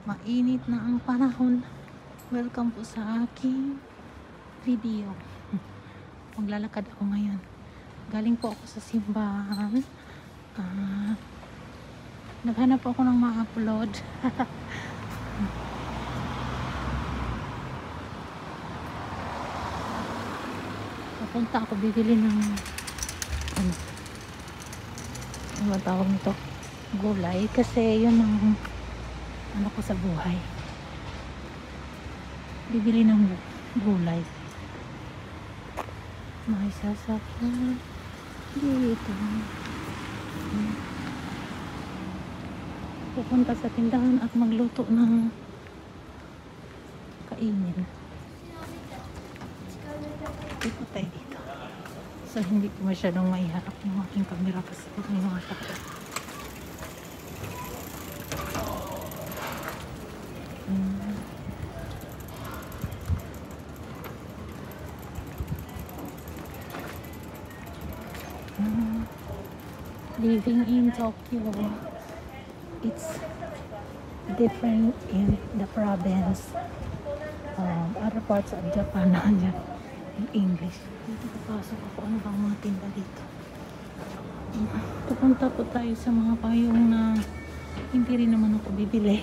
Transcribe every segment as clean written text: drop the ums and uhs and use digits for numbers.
Mainit na ang panahon. Welcome po sa aking video. Maglalakad ako ngayon. Galing po ako sa simbahan. Naghanap ako ng ma-upload. Papunta ako bibili ng ano ba tawag nito? Gulay. Kasi yun ang ano ko sa buhay. Bibili ng gulay. May sasakyan dito. Pupunta sa tindahan at magluto ng kainin. Dito tayo dito. So hindi ko masyadong maiharap yung aking camera kasi may mga sakit. Living in Tokyo, it's different in the province. Other parts of Japan nandiyan in English. Dito papasok ako. Ano bang mga tinda dito? Pupunta po tayo sa mga payong na hindi rin naman ako bibili.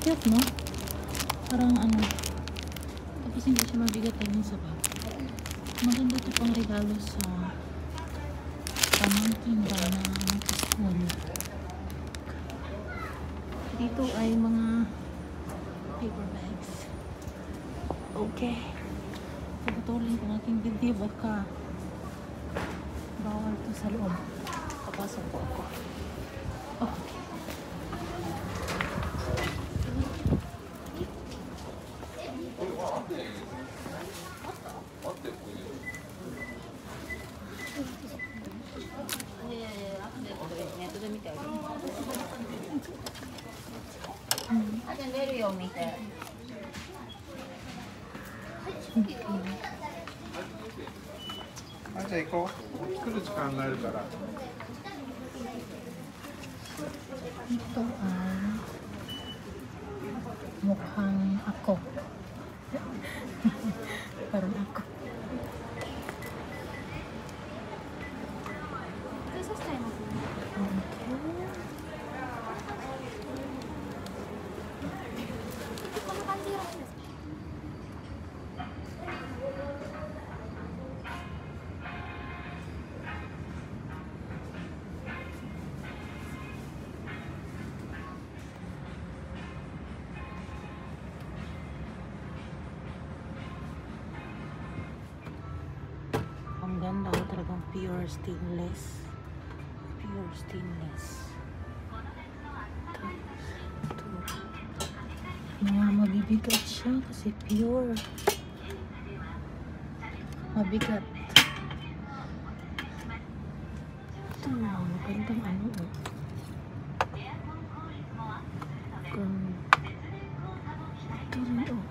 Cute, no? Parang ano, tapos hindi siya mabigat din sa bag. Maganda ito pang regalo sa pamangkin ba na mag-school. Dito ay mga paper bags. Okay. Pagpatuloy ko aking video, baka bawal to sa loob. Papasok po ako. Okay.じゃあ行こう。来る時間があるから。 Ito ay mukhang ako. Parang ako. Ang ganda ko talagang pure stainless. Pure stainless. Ito. Mga mabibigat siya kasi pure. Mabigat. Ito, magandang ano. Ito rin, oh.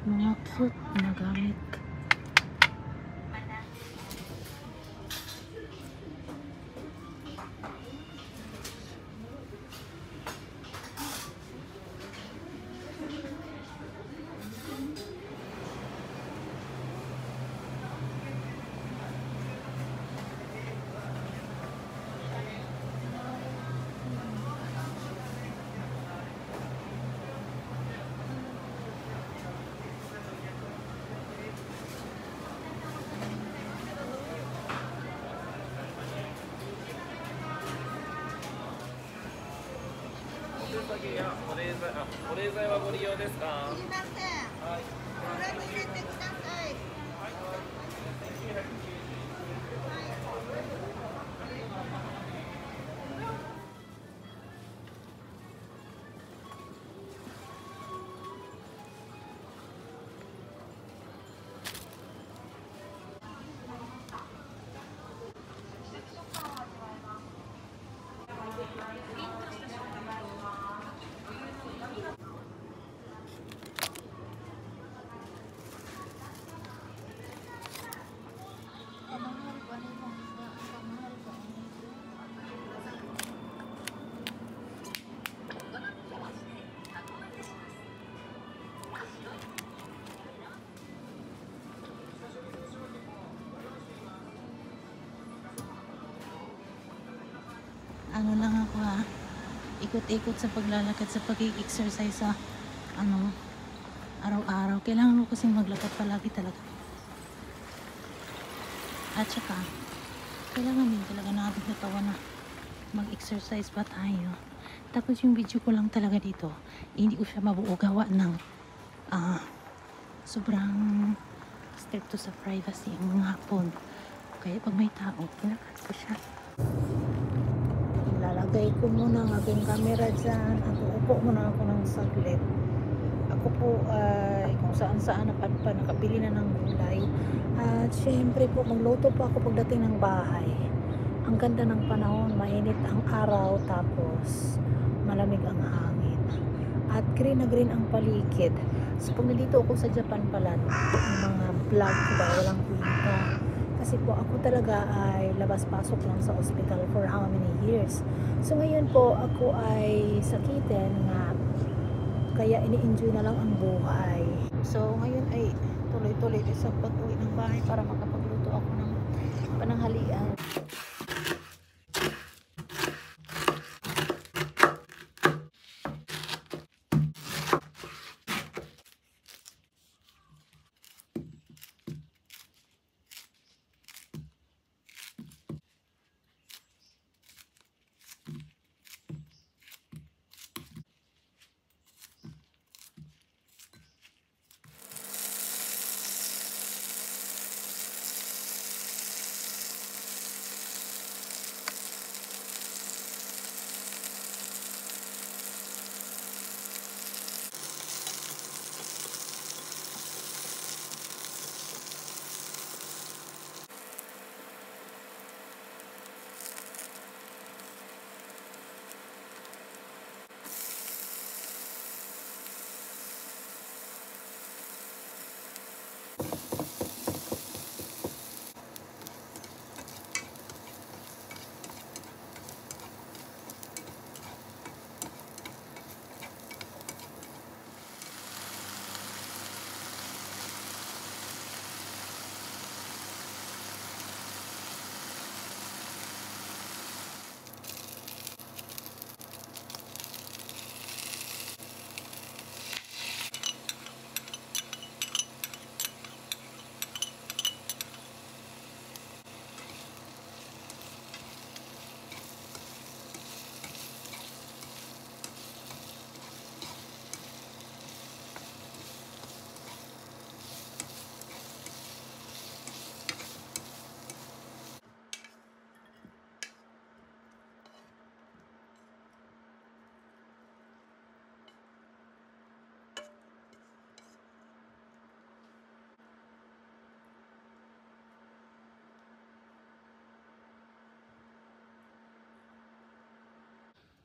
Mga cute na gamit.保冷剤はご利用ですか？すみません。これに入れてください。ano lang ako ikot-ikot sa paglalakad, sa pag-exercise sa araw-araw. Kailangan ko kasi maglakad palagi talaga. At saka, kailangan din talaga natin katawan na mag-exercise ba tayo. Tapos yung video ko lang talaga dito, hindi ko siya mabuo gawa ng sobrang stricto sa privacy ang mga hapon. Kaya pag may tao, pinakat ko siya. Ilalagay ko muna ang aking camera dyan at uupo muna ako ng saglit. Ako po ay kung saan nakabili na ng gulay. At syempre po magluto po ako pagdating ng bahay. Ang ganda ng panahon, mainit ang araw, tapos malamig ang hangin. At green na green ang paligid. So pag nandito ako sa Japan pala, ang mga vlog ko ba walang kwenta. Kasi po ako talaga ay labas-pasok lang sa ospital for how many years. So ngayon po ako ay sakitin nga, kaya ini-enjoy na lang ang buhay. So ngayon ay tuloy-tuloy sa pag-uwi ng bahay para makapagluto ako ng pananghalian.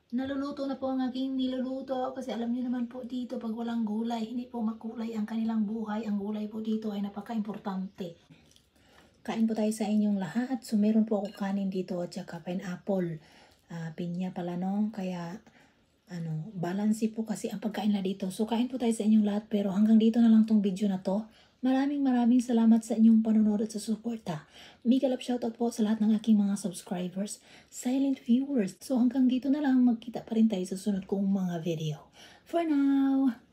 Naluluto na po ang aking niluluto kasi alam niyo naman po dito pag walang gulay, hindi po makulay ang kanilang buhay. Ang gulay po dito ay napaka-importante. Kain po tayo sa inyong lahat. So meron po ako kanin dito at saka pineapple. Pinya pala no. Kaya balance po kasi ang pagkain na dito. So kain po tayo sa inyong lahat, pero hanggang dito na lang tong video na to. Maraming salamat sa inyong panonood at sa suporta. Mega love shoutout po sa lahat ng aking mga subscribers, silent viewers. So hanggang dito na lang, magkita pa rin tayo sa sunod kong mga video. For now!